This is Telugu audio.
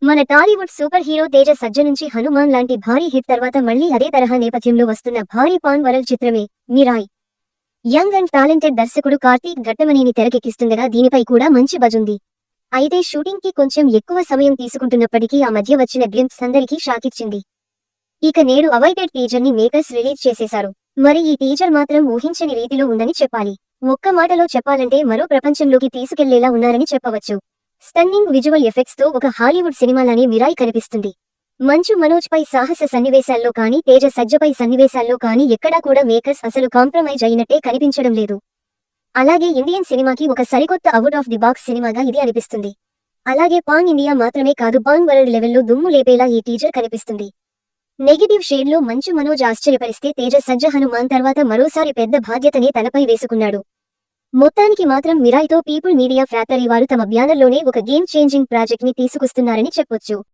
మన టాలీవుడ్ సూపర్ హీరో తేజ సజ్జ నుంచి హనుమాన్ లాంటి భారీ హిట్ తర్వాత మళ్లీ అదే తరహా నేపథ్యంలో వస్తున్న భారీ పాన్ వరల్డ్ చిత్రమే మిరాయ్. యంగ్ అండ్ టాలెంటెడ్ దర్శకుడు కార్తీక్ ఘట్టమనేని తెరకెక్కిస్తుండగా దీనిపై కూడా మంచి బజ్ ఉంది. అయితే షూటింగ్ కి కొంచెం ఎక్కువ సమయం తీసుకుంటున్నప్పటికీ ఆ మధ్య వచ్చిన గ్లింప్స్ అందరికీ షాకిచ్చింది. ఇక నేడు అవైటెడ్ టీజర్ ని మేకర్స్ రిలీజ్ చేసేశారు. మరి ఈ టీజర్ మాత్రం ఊహించని రీతిలో ఉందని చెప్పాలి. ఒక్క మాటలో చెప్పాలంటే మరో ప్రపంచంలోకి తీసుకెళ్లేలా ఉన్నారని చెప్పవచ్చు. స్టన్నింగ్ విజువల్ ఎఫెక్ట్స్ తో ఒక హాలీవుడ్ సినిమాలానే మిరాయ్ కనిపిస్తుంది. మంచు మనోజ్ పై సాహస సన్నివేశాల్లో కానీ తేజ సజ్జపై సన్నివేశాల్లో కానీ ఎక్కడా కూడా మేకర్స్ అసలు కాంప్రమైజ్ అయినట్టే కనిపించడం లేదు. అలాగే ఇండియన్ సినిమాకి ఒక సరికొత్త అవుట్ ఆఫ్ ది బాక్స్ సినిమాగా ఇది అనిపిస్తుంది. అలాగే పాన్ ఇండియా మాత్రమే కాదు పాన్ వరల్డ్ లెవెల్లో దుమ్ము లేపేలా ఈ టీజర్ కనిపిస్తుంది. నెగిటివ్ షేడ్లో మంచు మనోజ్ ఆశ్చర్యపరిస్తే తేజ సజ్జ హనుమాన్ తర్వాత మరోసారి పెద్ద బాధ్యతనే తలపై వేసుకున్నాడు. మొత్తానికి మాత్రం మిరాయ్తో పీపుల్ మీడియా ఫ్యాక్టరీ వారు తమ బ్యానర్లోనే ఒక గేమ్ చేంజింగ్ ప్రాజెక్ట్ ని తీసుకొస్తున్నారని చెప్పొచ్చు.